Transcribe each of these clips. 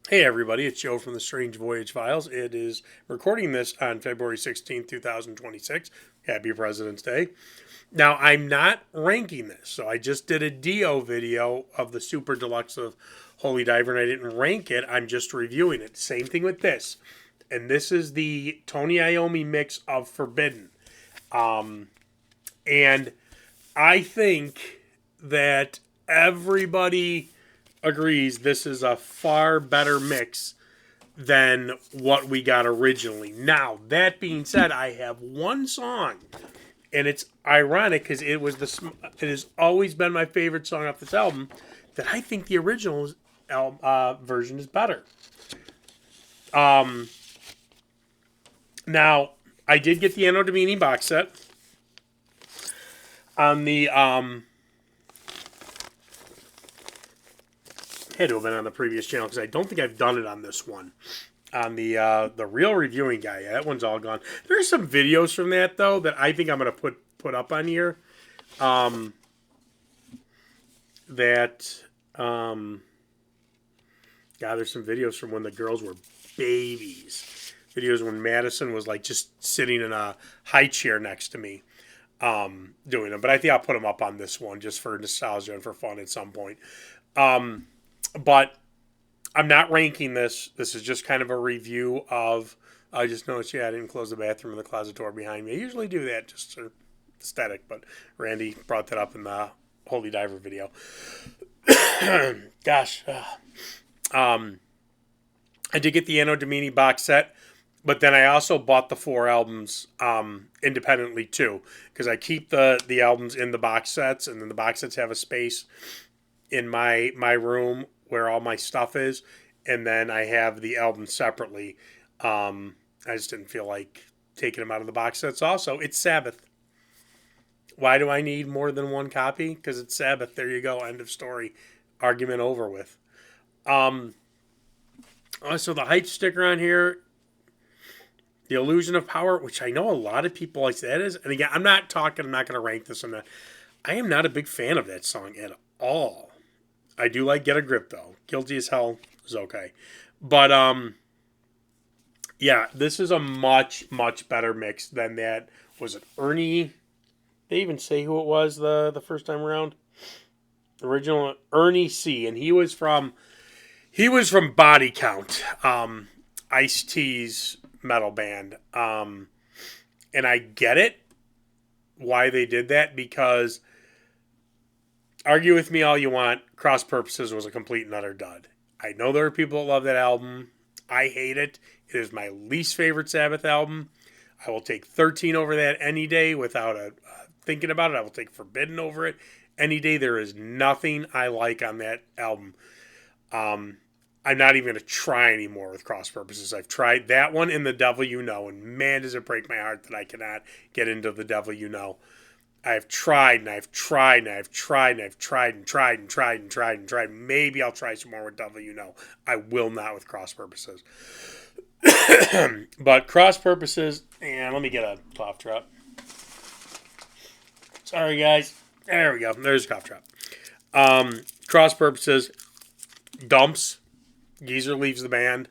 Hey everybody, it's Joe from the Strange Voyage Files. It is recording this on February 16th, 2026. Happy President's Day. Now, I'm not ranking this, so I just did a Dio video of the Super Deluxe of Holy Diver, and I didn't rank it, I'm just reviewing it. Same thing with this. And this is the Tony Iommi mix of Forbidden. And I think that everybody agrees this is a far better mix than what we got originally. Now, that being said, I have one song, and it's ironic because it has always been my favorite song off this album. That I think the original version is better. Um, Now, I did get the Anno Domini box set on the had to have been on the previous channel because I don't think I've done it on this one. On the real reviewing guy, yeah, that one's all gone. There's some videos from that though that I think I'm gonna put up on here. That yeah, there's some videos from when the girls were babies. Videos when Madison was like just sitting in a high chair next to me, doing them. But I think I'll put them up on this one just for nostalgia and for fun at some point. But I'm not ranking this. This is just kind of a review of. I just noticed, yeah, I didn't close the bathroom and the closet door behind me. I usually do that just for aesthetic, but Randy brought that up in the Holy Diver video. Gosh. I did get the Anno Domini box set, but then I also bought the 4 albums independently too, because I keep the albums in the box sets, and then the box sets have a space in my room where all my stuff is, and then I have the albums separately. I just didn't feel like taking them out of the box sets. Also, it's Sabbath. Why do I need more than one copy? Because it's Sabbath. There you go. End of story. Argument over with. So the hype sticker on here, the illusion of power, which I know a lot of people like that is. And again, I'm not going to rank this. I am not a big fan of that song at all. I do like Get a Grip though. Guilty as Hell is okay. But yeah, this is a much better mix than that. Was it Ernie? They even say who it was the first time around. Original Ernie C, and he was from Body Count, Ice-T's metal band. And I get it why they did that, because argue with me all you want, Cross Purposes was a complete and utter dud. I know there are people that love that album. I hate it. It is my least favorite Sabbath album. I will take 13 over that any day without thinking about it. I will take Forbidden over it any day. There is nothing I like on that album. I'm not even going to try anymore with Cross Purposes. I've tried that one and The Devil You Know, and man, does it break my heart that I cannot get into The Devil You Know. I've tried and I've tried and I've tried and I've tried and tried and tried and tried and tried. Maybe I'll try some more with Devil You Know. I will not with Cross Purposes. But Cross Purposes, and let me get a cough drop. Sorry, guys. There we go. There's a cough drop. Cross Purposes dumps. Geezer leaves the band,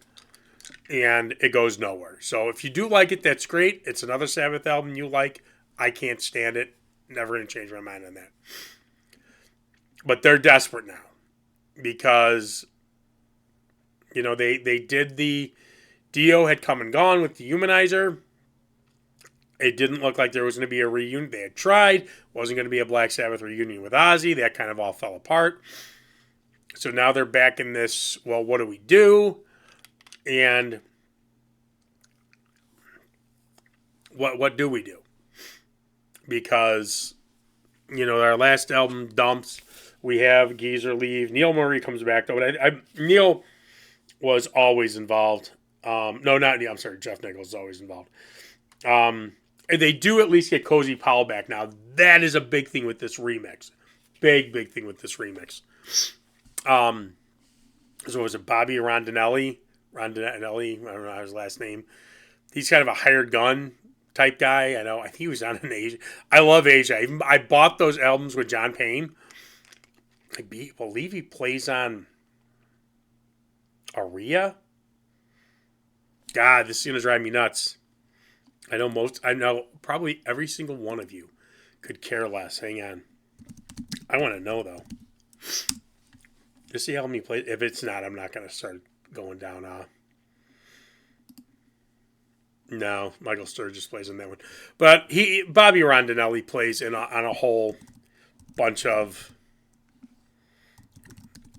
and it goes nowhere. So if you do like it, that's great. It's another Sabbath album you like. I can't stand it. Never going to change my mind on that. But they're desperate now because, you know, they did the Dio had come and gone with the Humanizer. It didn't look like there was going to be a reunion. They had tried. Wasn't going to be a Black Sabbath reunion with Ozzy. That kind of all fell apart. So now they're back in this, well, what do we do? And what do we do? Because, you know, our last album dumps. We have Geezer leave. Neil Murray comes back, though. But Neil was always involved. No, not Neil. I'm sorry. Jeff Nichols is always involved. And they do at least get Cozy Powell back now. That is a big thing with this remix. Big thing with this remix. So was it Bobby Rondinelli? Rondinelli, I don't know his last name. He's kind of a hired gun type guy. I know. I think he was on in Asia. I love Asia. I bought those albums with John Payne. I believe he plays on Aria? God, this is gonna drive me nuts. I know probably every single one of you could care less. Hang on. I want to know though. Just see how many plays. If it's not, I'm not gonna start going down. No, Michael Sturgis plays in that one, but Bobby Rondinelli plays on a whole bunch of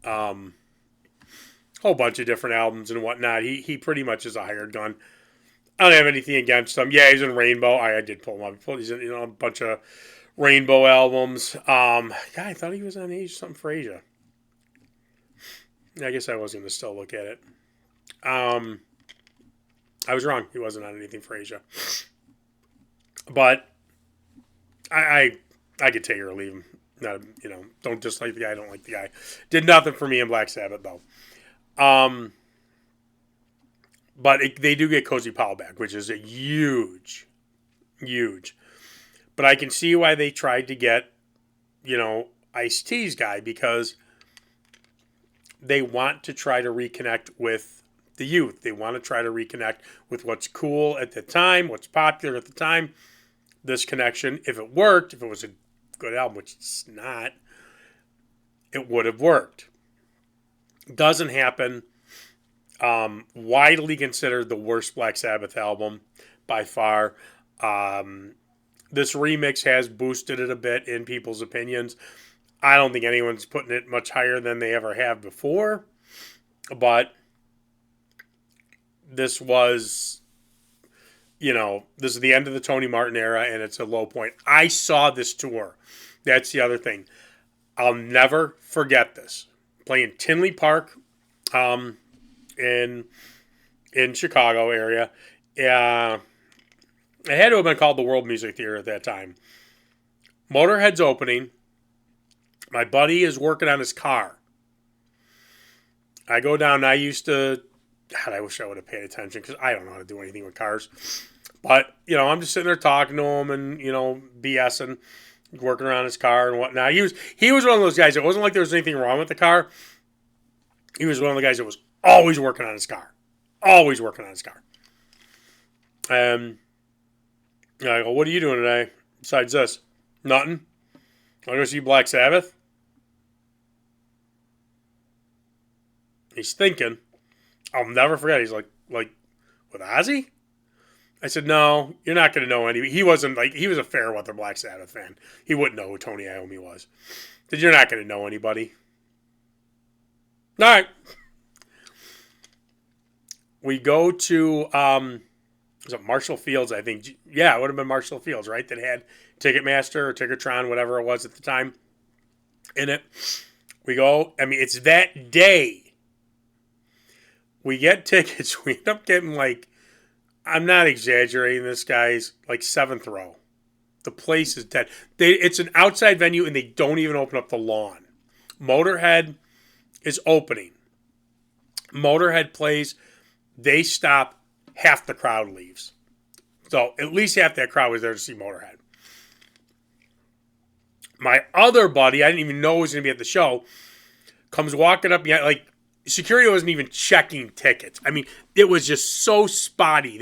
whole bunch of different albums and whatnot. He pretty much is a hired gun. I don't have anything against him. Yeah, he's in Rainbow. I did pull him up. He's in a bunch of Rainbow albums. God, I thought he was on Age something for Asia. I guess I was going to still look at it. I was wrong. He wasn't on anything for Asia. But I could take or leave him. Not, don't dislike the guy. I don't like the guy. Did nothing for me in Black Sabbath though. But they do get Cozy Powell back, which is a huge. But I can see why they tried to get, Ice-T's guy, because they want to try to reconnect with the youth. They want to try to reconnect with what's cool at the time, what's popular at the time. This connection, if it worked, if it was a good album, which it's not, it would have worked. Doesn't happen. Widely considered the worst Black Sabbath album by far. This remix has boosted it a bit in people's opinions. I don't think anyone's putting it much higher than they ever have before. But this was, this is the end of the Tony Martin era, and it's a low point. I saw this tour. That's the other thing. I'll never forget this. Playing Tinley Park in Chicago area. It had to have been called the World Music Theater at that time. Motorhead's opening. My buddy is working on his car. I go down, and I used to... God, I wish I would have paid attention because I don't know how to do anything with cars. But, I'm just sitting there talking to him and, BSing, working around his car and whatnot. He was one of those guys. It wasn't like there was anything wrong with the car. He was one of the guys that was always working on his car. Always working on his car. I go, what are you doing today besides this? Nothing. I'll go see Black Sabbath. He's thinking. I'll never forget. He's like with Ozzy? I said, no, you're not going to know any. He wasn't he was a fair weather Black Sabbath fan. He wouldn't know who Tony Iommi was. I said, you're not going to know anybody. All right. We go to, was it Marshall Fields, I think? Yeah, it would have been Marshall Fields, right? That had Ticketmaster or Ticketron, whatever it was at the time, in it. We go. I mean, it's that day. We get tickets. We end up getting I'm not exaggerating this, guys, 7th row. The place is dead. It's an outside venue, and they don't even open up the lawn. Motorhead is opening. Motorhead plays. They stop. Half the crowd leaves. So at least half that crowd was there to see Motorhead. My other buddy, I didn't even know was going to be at the show, comes walking up. Security wasn't even checking tickets. I mean, it was just so spotty.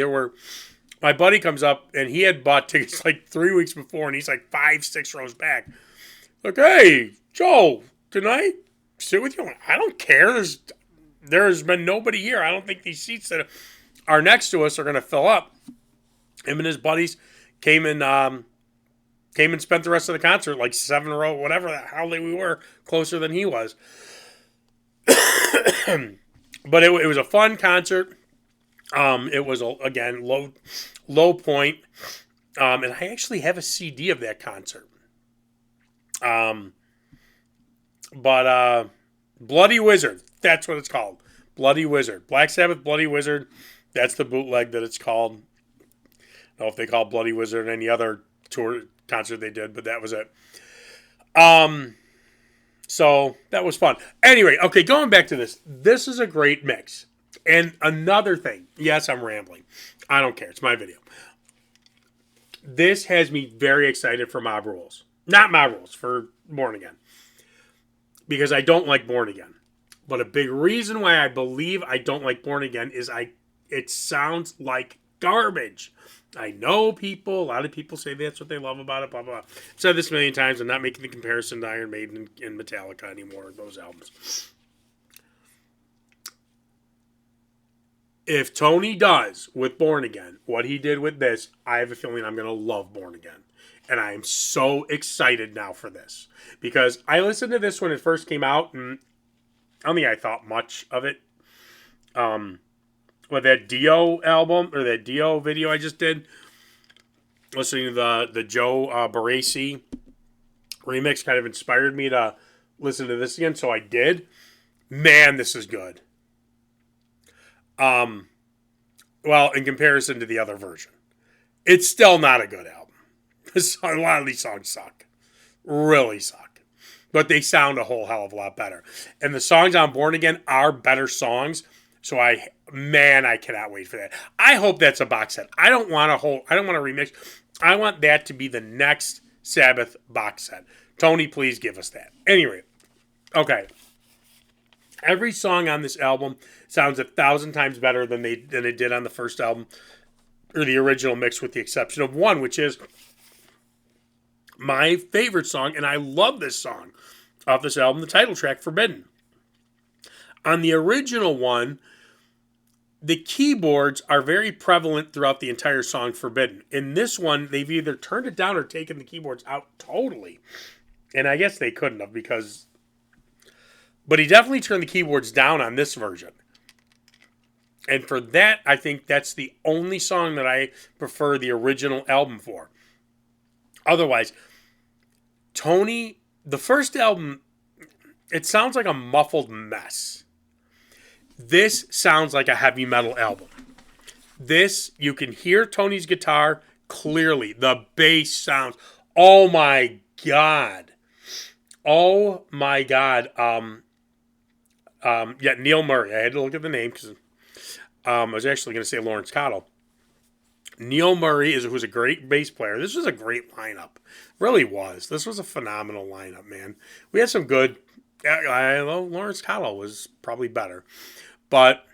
My buddy comes up, and he had bought tickets 3 weeks before, and he's 5, 6 rows back. Hey, Joe, can I sit with you? I don't care. There's been nobody here. I don't think these seats that are next to us are going to fill up. Him and his buddies came and spent the rest of the concert 7 row, whatever the hell we were, closer than he was. But it was a fun concert. It was, again, low point. And I actually have a CD of that concert. But Bloody Wizard, that's what it's called. Bloody Wizard. Black Sabbath Bloody Wizard. That's the bootleg that it's called. I don't know if they call Bloody Wizard any other tour concert they did, but that was it. So that was fun. Anyway, okay, going back to this. This is a great mix. And another thing. Yes, I'm rambling. I don't care. It's my video. This has me very excited for Mob Rules. Not Mob Rules, for Born Again. Because I don't like Born Again. But a big reason why I believe I don't like Born Again is it sounds like garbage. I know a lot of people say that's what they love about it, blah, blah, blah. I've said this a million times. I'm not making the comparison to Iron Maiden and Metallica anymore, those albums. If Tony does with Born Again what he did with this, I have a feeling I'm going to love Born Again. And I am so excited now for this. Because I listened to this when it first came out, and I don't think I thought much of it. With that Dio album, or that Dio video I just did, listening to the Joe Barresi remix kind of inspired me to listen to this again, so I did. Man, this is good. Well, in comparison to the other version, it's still not a good album. A lot of these songs suck. Really suck. But they sound a whole hell of a lot better. And the songs on Born Again are better songs. So I cannot wait for that. I hope that's a box set. I don't want a remix. I want that to be the next Sabbath box set. Tony, please give us that. Anyway, okay. Every song on this album sounds 1,000 times better than it did on the first album, or the original mix, with the exception of one, which is my favorite song, and I love this song off this album, the title track, Forbidden. On the original one, the keyboards are very prevalent throughout the entire song, Forbidden. In this one, they've either turned it down or taken the keyboards out totally. And I guess they couldn't have, but he definitely turned the keyboards down on this version. And for that, I think that's the only song that I prefer the original album for. Otherwise, Tony, the first album, it sounds like a muffled mess. This sounds like a heavy metal album. This, you can hear Tony's guitar clearly. The bass sounds, oh my God. Oh my God. Neil Murray. I had to look at the name because I was actually going to say Lawrence Cottle. Neil Murray who's a great bass player. This was a great lineup. Really was. This was a phenomenal lineup, man. We had some good. Lawrence Cottle was probably better, but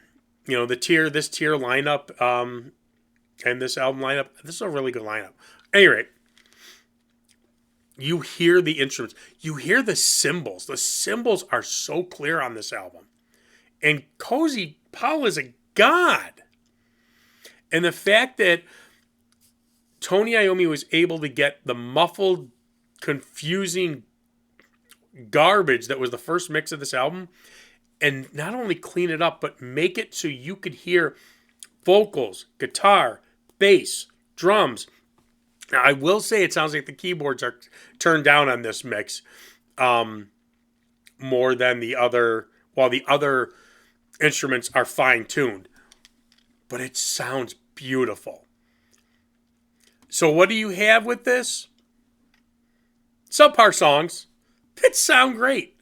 this tier lineup, and this album lineup. This is a really good lineup. Anyway, you hear the instruments. You hear the cymbals. The cymbals are so clear on this album, and Cozy Powell is a god. And the fact that Tony Iommi was able to get the muffled, confusing garbage that was the first mix of this album, and not only clean it up, but make it so you could hear vocals, guitar, bass, drums. Now, I will say it sounds like the keyboards are turned down on this mix more than the other, while the other instruments are fine-tuned. But it sounds beautiful. So what do you have with this? Subpar songs that sound great.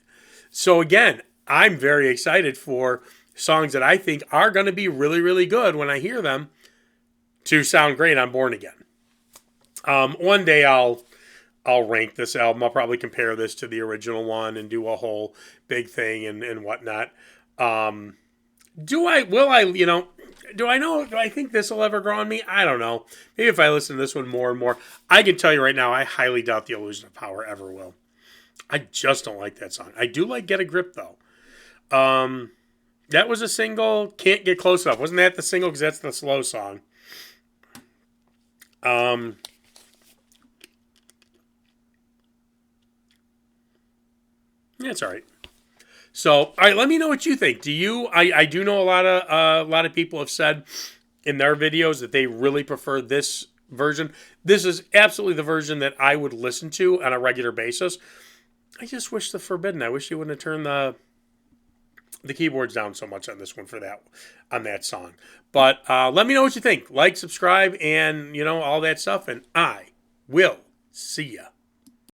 So again, I'm very excited for songs that I think are going to be really, really good when I hear them to sound great on Born Again. One day I'll rank this album. I'll probably compare this to the original one and do a whole big thing and whatnot. Do I think this will ever grow on me? I don't know. Maybe if I listen to this one more and more. I can tell you right now, I highly doubt the Illusion of Power ever will. I just don't like that song. I do like Get a Grip, though. That was a single, Can't Get Close Enough. Wasn't that the single? Because that's the slow song. Yeah, it's all right. So, all right, let me know what you think. Do you? I do know a lot of people have said in their videos that they really prefer this version. This is absolutely the version that I would listen to on a regular basis. I just wish the Forbidden. I wish you wouldn't have turned the keyboards down so much on this one on that song. But let me know what you think. Like, subscribe, and all that stuff. And I will see ya.